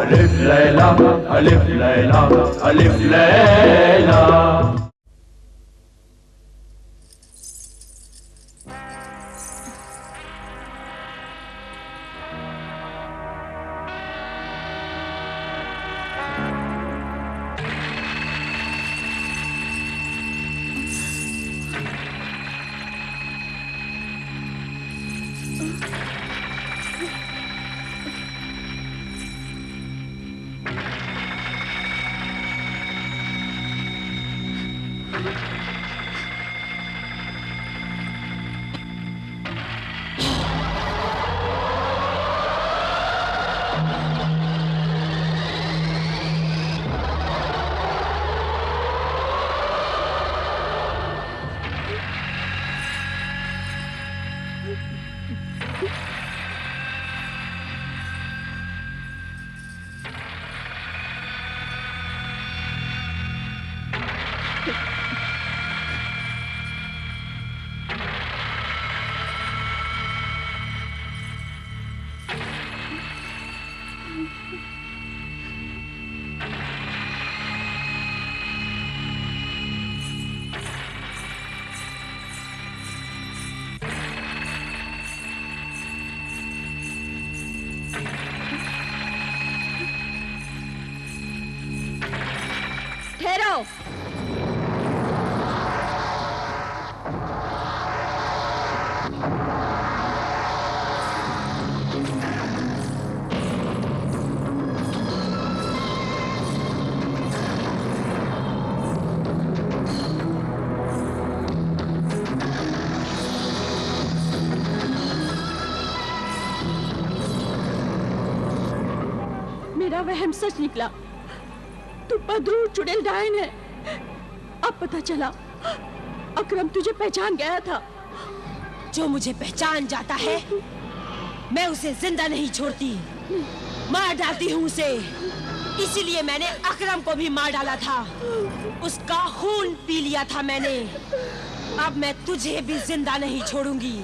अलिफ लैला अलिफ लैला अलिफ लैला। ठहरो। मेरा वहम सच निकला। तू बदरू चुड़ैल डायन है। अब पता चला अकरम तुझे पहचान गया था। जो मुझे पहचान जाता है मैं उसे जिंदा नहीं छोड़ती, मार डालती हूँ उसे। इसीलिए मैंने अकरम को भी मार डाला था, उसका खून पी लिया था मैंने। अब मैं तुझे भी जिंदा नहीं छोड़ूंगी।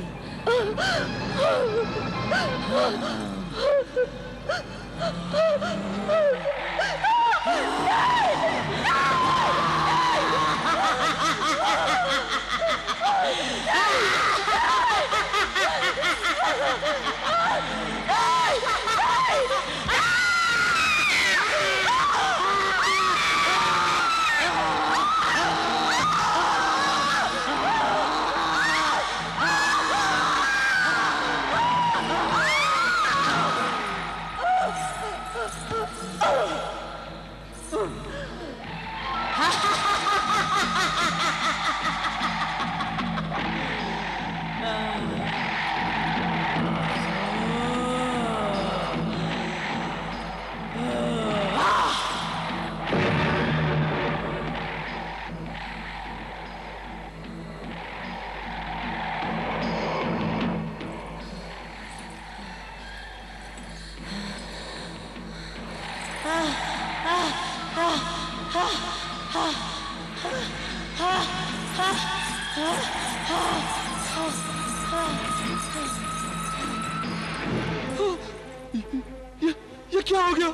ये क्या हो गया?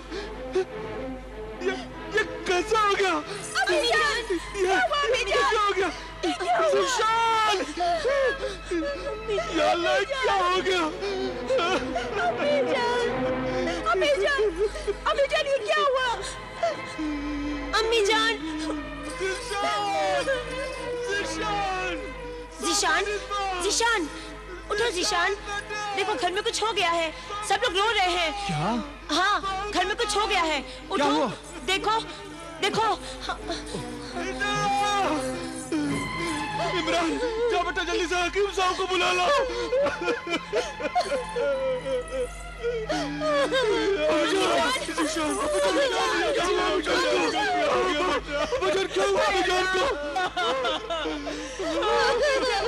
ये कैसा हो गया? ये क्या हो गया? ज़ीशान! या अल्लाह, क्या हो गया? अम्मी जान, ये क्या हुआ? अम्मी जान! ज़ीशान! उठो ज़ीशान! देखो घर में कुछ हो गया है, सब लोग रो रहे हैं। क्या? हाँ, घर में कुछ हो गया है। उठो, देखो, देखो। इमरान, जा बेटा, जल्दी से हकीम साहब को बुला लो।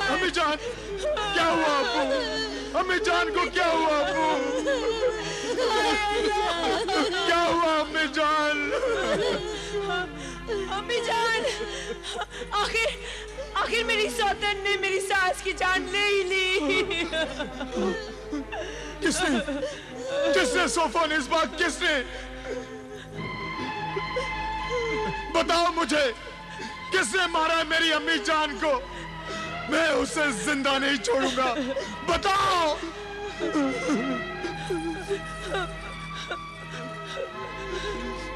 अम्मी जान, क्या हुआ आपको? अम्मी जान को क्या हुआ आपको? क्या हुआ अम्मी जान? अम्मी जान, आखिर मेरी सौतन ने मेरी सास की जान ले ही ली। किसने सोफा ने इस बात किसने? बताओ मुझे, किसने मारा है मेरी अम्मी जान को? मैं उसे जिंदा नहीं छोड़ूंगा, बताओ।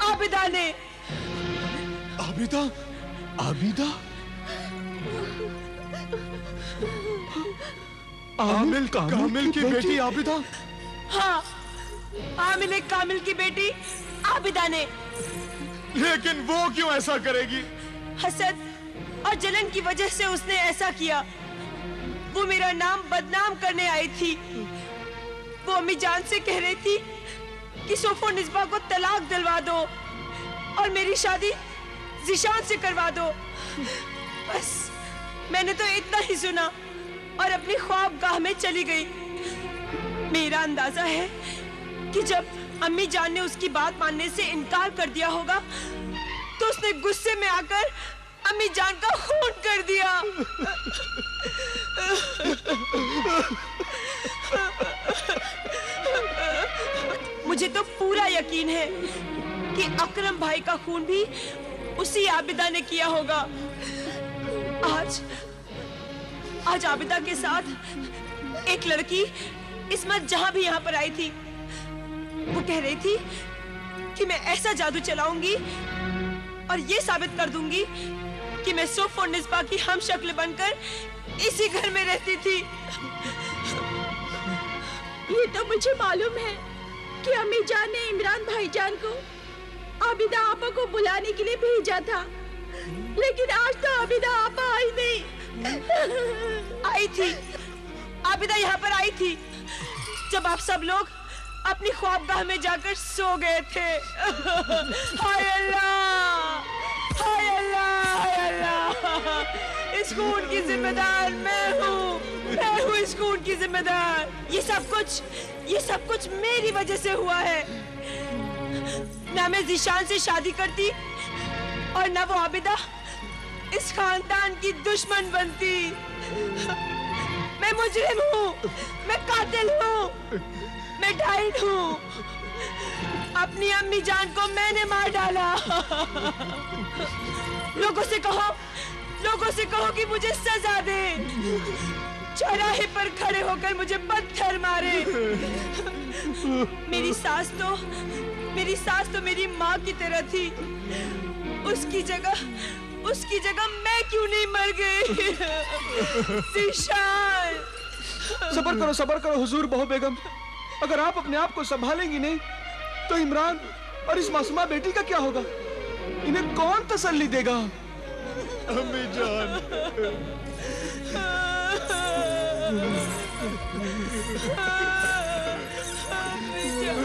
आबिदा ने। आबिदा? आबिदा? कामिल की बेटी आबिदा? हाँ, आमिल कामिल की बेटी आबिदा ने। लेकिन वो क्यों ऐसा करेगी? हसद और जलन की वजह से उसने ऐसा किया। वो मेरा नाम बदनाम करने आई थी। वो अम्मी जान से कह रही थी कि सोफो निस्बा को तलाक दिलवा दो और मेरी शादी ज़िशान से करवा दो। बस मैंने तो इतना ही सुना और अपनी ख्वाबगाह में चली गई। मेरा अंदाजा है कि जब अम्मी जान ने उसकी बात मानने से इनकार कर दिया होगा तो उसने गुस्से में आकर अम्मी जान का खून कर दिया। मुझे तो पूरा यकीन है कि अकरम भाई का खून भी उसी आबिदा ने किया होगा। आज आबिदा के साथ एक लड़की इस्मत जहां भी यहाँ पर आई थी। वो कह रही थी कि मैं ऐसा जादू चलाऊंगी और ये साबित कर दूंगी कि मैं सोफ और निस्बा की हम शक्ल बनकर इसी घर में रहती थी। ये तो मुझे मालूम है कि अम्मी जान ने इमरान भाईजान को आबिदा आपा को बुलाने के लिए भेजा था, लेकिन आज तो आबिदा आपा आई नहीं। आई थी, आबिदा यहाँ पर आई थी जब आप सब लोग अपनी ख्वाबगाह में जाकर सो गए थे। हाय अल्लाह, हाय अल्लाह, हाय अल्लाह। इस खून की जिम्मेदार मैं हूँ इस खून की जिम्मेदार। ये सब कुछ मेरी वजह से हुआ है। ना मैं ज़िशान से शादी करती और ना वो आबिदा इस खानदान की दुश्मन बनती। मैं मुजरिम हूँ, मैं कातिल हूँ, मैं डाइन हूँ। अपनी अम्मी जान को मैंने मार डाला। लोगों से कहो कि मुझे सजा दे। चौराहे पर खड़े होकर मुझे पत्थर मारे। मेरी सास तो मेरी माँ की तरह थी। उसकी जगह मैं क्यों नहीं मर गई? ज़िशान। सबर करो हुजूर बहू बेगम। अगर आप अपने आप को संभालेंगी नहीं तो इमरान और इस मासूमा बेटी का क्या होगा? इन्हें कौन तसल्ली देगा? अम्मी जान,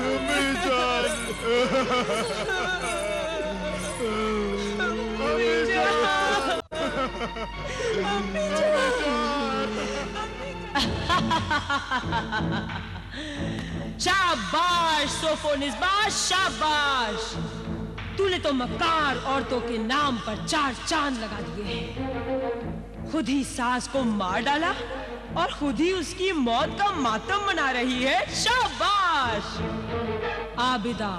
अम्मी जान, शाबाश सोफो निस्बा, शाबाश। तूने तो मक्कार औरतों के नाम पर 4 चांद लगा दिए हैं। खुद ही सास को मार डाला और खुद ही उसकी मौत का मातम मना रही है। शाबाश आबिदा।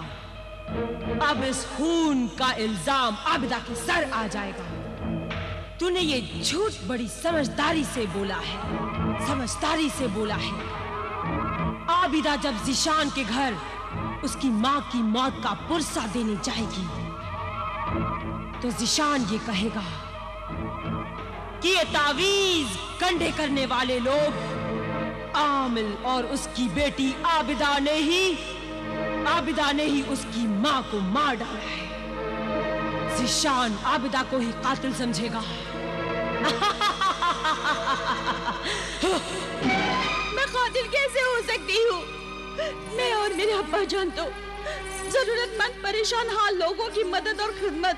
अब इस खून का इल्जाम आबिदा के सर आ जाएगा। तूने ये झूठ बड़ी समझदारी से बोला है। आबिदा जब ज़िशान के घर उसकी माँ की मौत का पुरसा देने जाएगी तो ज़िशान ये कहेगा कि ये तावीज कंधे करने वाले लोग आमिल और उसकी बेटी आबिदा ने ही उसकी माँ को मार डाला है। ज़िशान आबिदा को ही कातिल समझेगा। मैं कातिल कैसे हो सकती हूँ? मैं और मेरे अब्बा जान तो जरूरतमंद परेशान हाल लोगों की मदद और खिदमत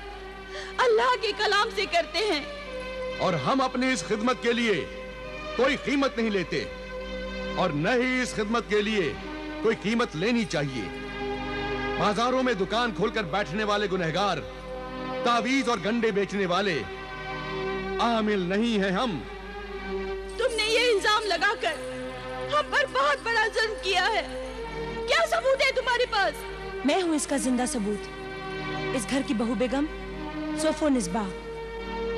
अल्लाह के कलाम से करते हैं, और हम अपनी इस खिदमत के लिए कोई कीमत नहीं लेते और न ही इस खिदमत के लिए कोई कीमत लेनी चाहिए। बाजारों में दुकान खोलकर बैठने वाले गुनहगार, तावीज और गंडे बेचने वाले आमिल नहीं हैं हम। तुमने ये इल्जाम लगाकर हम पर बहुत बड़ा जुल्म किया है। क्या सबूत है तुम्हारे पास? मैं हूँ इसका जिंदा सबूत। इस घर की बहू बेगम सोफोनिस्बा,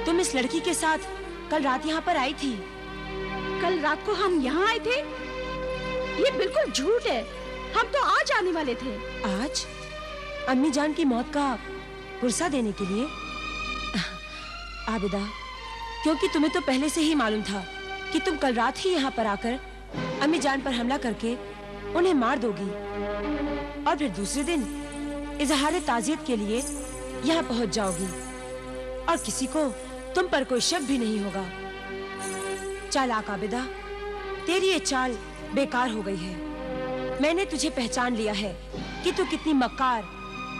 तुम इस लड़की के साथ कल रात यहाँ पर आई थी। कल रात को हम यहाँ आए थे? ये बिल्कुल झूठ है। हम तो आज आने वाले थे। आज अम्मी जान की मौत का पुरसा देने के लिए? आबिदा, क्योंकि तुम्हें तो पहले से ही मालूम था कि तुम कल रात ही यहाँ पर आकर अम्मी जान पर हमला करके उन्हें मार दोगी और फिर दूसरे दिन इजहार ताज़ियत के लिए यहाँ पहुँच जाओगी और किसी को तुम पर कोई शक भी नहीं होगा। चालाक आबिदा, तेरी ये चाल बेकार हो गई है। मैंने तुझे पहचान लिया है कि तू कितनी मक्कार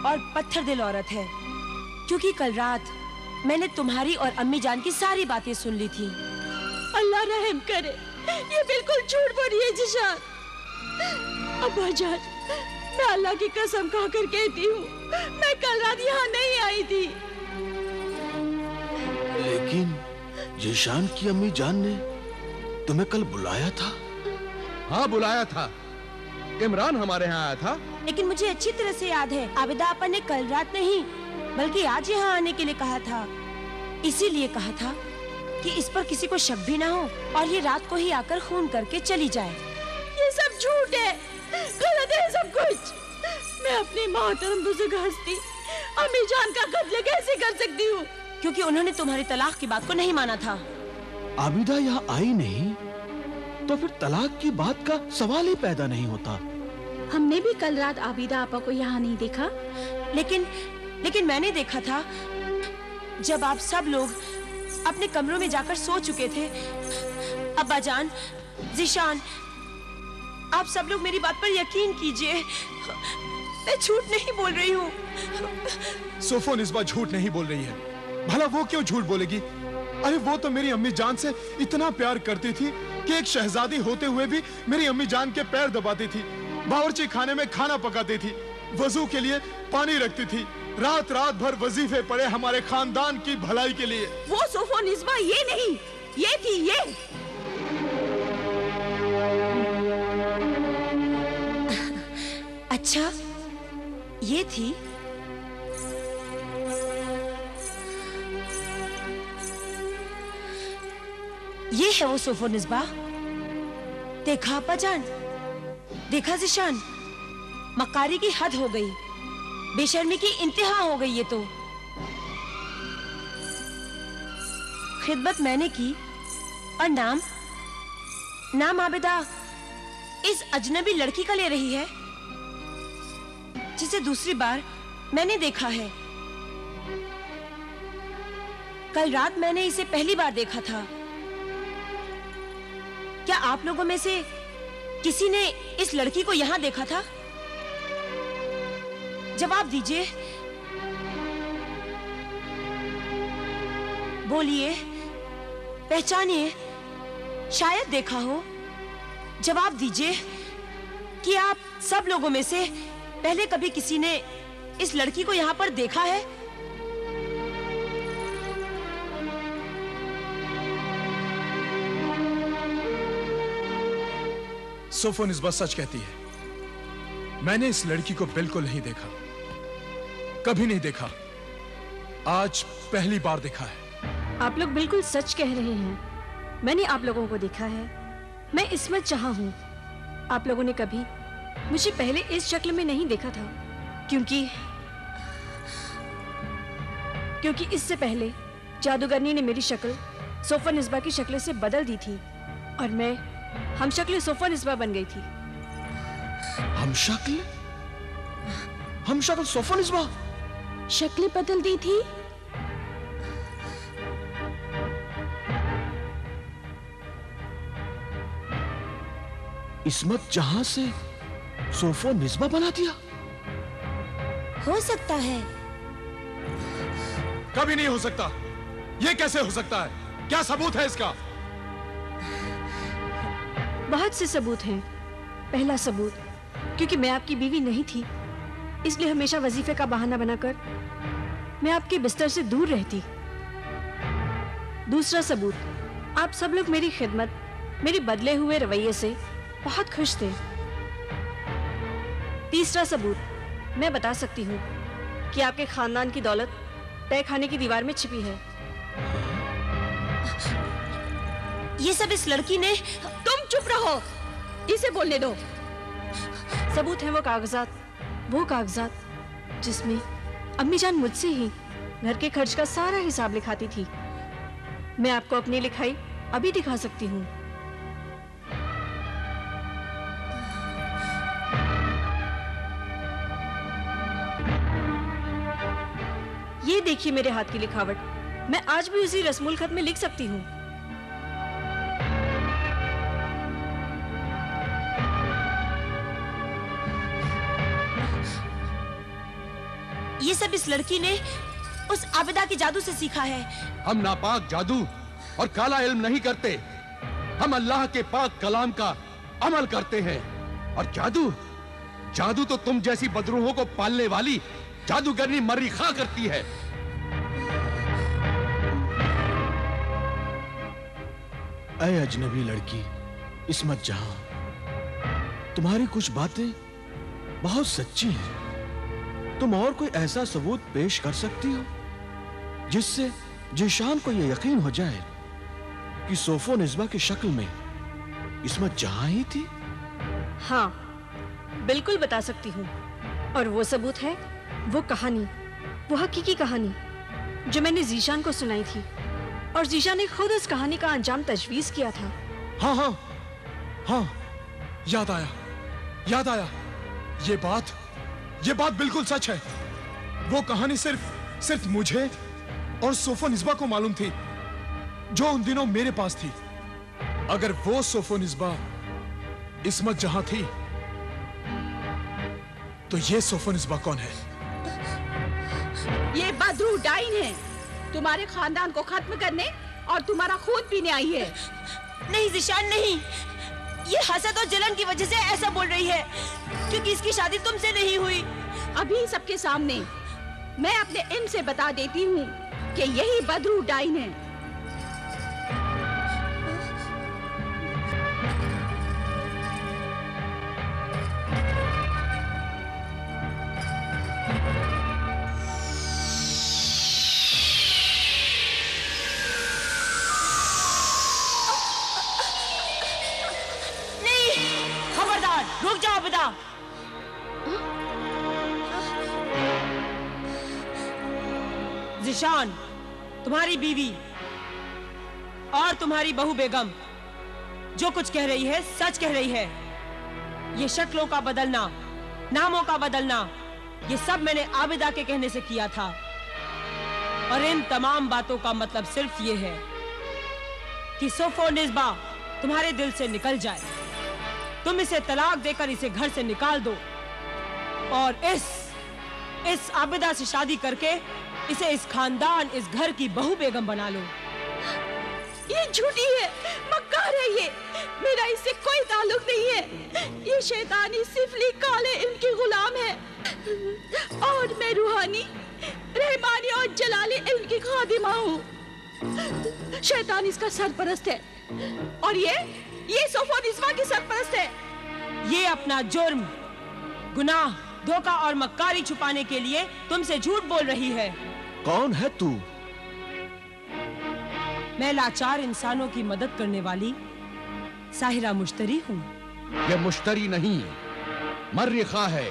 और पत्थर दिल औरत है, क्योंकि कल रात मैंने तुम्हारी और अम्मी जान की सारी बातें सुन ली थी। अल्लाह रहम करे, ये बिल्कुल झूठ बोल रही है जिशान। अब्बा जान, मैं अल्लाह की कसम खाकर कहती हूँ, मैं कल रात यहाँ नहीं आई थी। लेकिन जीशान की अम्मी जान ने तुम्हें कल बुलाया था। हाँ, बुलाया था। इमरान हमारे यहाँ आया था। लेकिन मुझे अच्छी तरह से याद है, आबिदा आपा ने कल रात नहीं बल्कि आज यहाँ आने के लिए कहा था। इसीलिए कहा था कि इस पर किसी को शक भी ना हो और ये रात को ही आकर खून करके चली जाए। ये सब झूठ है, गलत है सब कुछ। मैं अपनी मोहतरम बुजुर्ग हस्ती अम्मी जान का कत्ल कैसे कर सकती हूँ? क्योंकि उन्होंने तुम्हारी तलाक की बात को नहीं माना था। आबिदा यहाँ आई नहीं तो फिर तलाक की बात का सवाल ही पैदा नहीं होता। हमने भी कल रात आबिदा आपा को यहाँ नहीं देखा। लेकिन मैंने देखा था जब आप सब लोग अपने कमरों में जाकर सो चुके थे। अब्बा जान, जीशान, आप सब लोग मेरी बात पर यकीन कीजिए, मैं झूठ नहीं बोल रही हूँ। सोफोनिस्बा झूठ नहीं बोल रही है। भला वो क्यों झूठ बोलेगी? अरे वो तो मेरी अम्मी जान से इतना प्यार करती थी कि एक शहजादी होते हुए भी मेरी अम्मी जान के पैर दबाती थी, बावर्ची खाने में खाना पकाती थी, वजू के लिए पानी रखती थी, रात रात भर वजीफे पड़े हमारे खानदान की भलाई के लिए। वो सोफोनिस्बा ये नहीं, ये थी ये। अच्छा, ये थी? ये है वो सोफोनिस्बा। देखा अब्बा जान, देखा जीशान, मक्कारी की हद हो गई, बेशर्मी की इंतहा हो गई। ये तो खिदमत मैंने की और नाम आबिदा इस अजनबी लड़की का ले रही है जिसे दूसरी बार मैंने देखा है। कल रात मैंने इसे पहली बार देखा था। क्या आप लोगों में से किसी ने इस लड़की को यहाँ देखा था? जवाब दीजिए, बोलिए, पहचानिए, शायद देखा हो। जवाब दीजिए कि आप सब लोगों में से पहले कभी किसी ने इस लड़की को यहाँ पर देखा है? सोफोनिस्बा सच कहती है, मैंने इस लड़की को बिल्कुल नहीं देखा, कभी नहीं देखा, आज पहली बार देखा है। आप लोग बिल्कुल सच कह रहे हैं, मैंने आप लोगों को देखा है। मैं इस्मत जहां हूँ। आप लोगों ने कभी मुझे पहले इस शक्ल में नहीं देखा था, क्योंकि इससे पहले जादूगरनी ने मेरी शक्ल सोफोनिस्बा की शक्ल से बदल दी थी और मैं हम शक्ल सोफोनिस्बा बन गई थी। हम शक्ल सोफोनिस्बा? शक्ल बदल दी थी? इस्मत जहां से सोफोनिस्बा बना दिया? हो सकता है। कभी नहीं हो सकता। ये कैसे हो सकता है? क्या सबूत है इसका? बहुत से सबूत हैं। पहला सबूत, क्योंकि मैं आपकी बीवी नहीं थी, इसलिए हमेशा वजीफे का बहाना बनाकर मैं आपके बिस्तर से दूर रहती। दूसरा सबूत, आप सब लोग मेरी खिदमत, मेरे बदले हुए रवैये से बहुत खुश थे। तीसरा सबूत, मैं बता सकती हूँ कि आपके खानदान की दौलत तय खाने की दीवार में छिपी है। ये सब इस लड़की ने। तुम चुप रहो, इसे बोलने दो। सबूत है वो कागजात जिसमें अम्मी जान मुझसे ही घर के खर्च का सारा हिसाब लिखाती थी। मैं आपको अपनी लिखाई अभी दिखा सकती हूँ। ये देखिए मेरे हाथ की लिखावट। मैं आज भी उसी रस्मुल खत में लिख सकती हूँ। ये सब इस लड़की ने उस आबिदा के जादू से सीखा है। हम नापाक जादू और काला इल्म नहीं करते, हम अल्लाह के पाक कलाम का अमल करते हैं। और जादू तो तुम जैसी बदरूहों को पालने वाली जादूगरनी मर्री खां करती है। ऐ अजनबी लड़की इस्मत जहां, तुम्हारी कुछ बातें बहुत सच्ची हैं। तुम और कोई ऐसा सबूत पेश कर सकती हो जिससे जीशान को यह यकीन हो जाए कि सोफो निस्बा की शक्ल में इस्मत जहां ही थी? हाँ, बिल्कुल बता सकती हूँ। और वो सबूत है वो कहानी, वो हकीकी कहानी जो मैंने जीशान को सुनाई थी। और जीशान ने खुद उस कहानी का अंजाम तजवीज किया था। हाँ हाँ हाँ, याद आया। ये बात बिल्कुल सच है। वो कहानी सिर्फ मुझे और सोफो निस्बा को मालूम थी, जो उन दिनों मेरे पास थी। अगर वो सोफो निस्बा इस्मत जहां थी, तो ये सोफो निस्बा कौन है? ये बदरू डाइन है, तुम्हारे खानदान को खत्म करने और तुम्हारा खून पीने आई है। नहीं जीशान नहीं, ये हसद और जलन की वजह से ऐसा बोल रही है, क्योंकि इसकी शादी तुमसे नहीं हुई। अभी सबके सामने मैं अपने इल्म से बता देती हूँ कि यही बदरू डाइन है। नहीं, खबरदार, रुक जाओ आबिदा। जीशान, तुम्हारी बीवी और तुम्हारी बहू बेगम जो कुछ कह रही है सच कह रही है। ये शक्लों का बदलना, नामों का बदलना, ये सब मैंने आबिदा के कहने से किया था। और इन तमाम बातों का मतलब सिर्फ ये है कि सोफो निस्बा तुम्हारे दिल से निकल जाए। तुम इसे तलाक देकर इसे घर से निकाल दो और इस आबिदा से शादी करके इसे इस खानदान, इस घर की बहू बेगम बना लो। ये झूठी है, मक्कार है ये। मेरा इससे कोई ताल्लुक नहीं है। ये शैतानी सिफली काले इनकी गुलाम है और मैं रूहानी, रहमानी और जलाली इल्म की खादिमा हूँ। शैतान इसका सरपरस्त है और ये सोफो निस्बा की सरपरस्त है। ये अपना जुर्म, गुनाह, धोखा और मक्कारी छुपाने के लिए तुमसे झूठ बोल रही है। कौन है तू? मैं लाचार इंसानों की मदद करने वाली साहिरा मुश्तरी हूँ। ये मुश्तरी नहीं, मर्री खां है,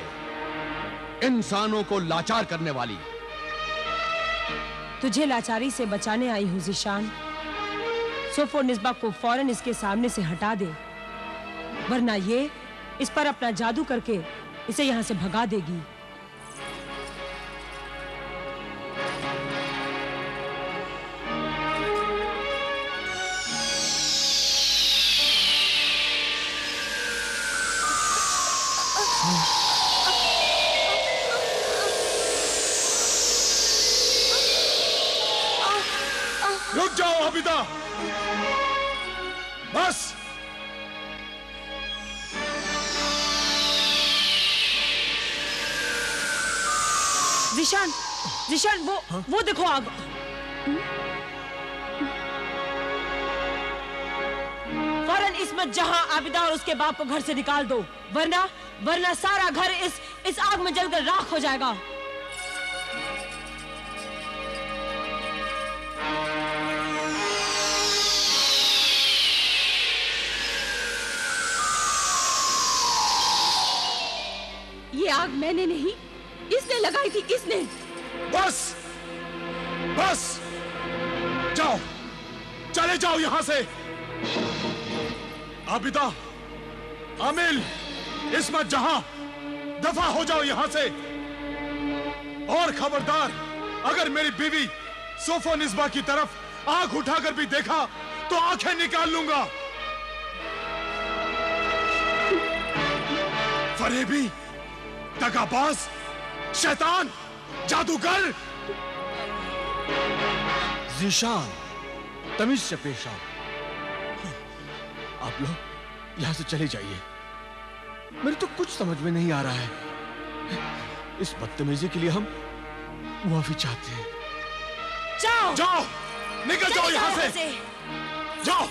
इंसानों को लाचार करने वाली। तुझे लाचारी से बचाने आई हूँ जीशान। सोफो निस्बा को फौरन इसके सामने से हटा दे, वरना ये इस पर अपना जादू करके इसे यहाँ से भगा देगी। रुक जाओ आबिदा, बस। जीशान, वो देखो आग। फौरन इस्मत जहां, आबिदा और उसके बाप को घर से निकाल दो, वरना सारा घर इस आग में जलकर राख हो जाएगा। आग मैंने नहीं, इसने लगाई थी, इसने। बस बस, जाओ, चले जाओ यहां से। आबिदा, आमिल, इस्मत जहां, दफा हो जाओ यहां से। और खबरदार, अगर मेरी बीवी सोफो निस्बा की तरफ आंख उठाकर भी देखा तो आंखें निकाल लूंगा। फरेबी, दगाबाज, शैतान, जादूगर। जीशान, तमीज से पेश आओ। आप लोग यहां से चले जाइए, मेरे तो कुछ समझ में नहीं आ रहा है। इस बदतमीजी के लिए हम मुआफी चाहते हैं। जाओ, जाओ, निकल जाओ यहां से, जाओ।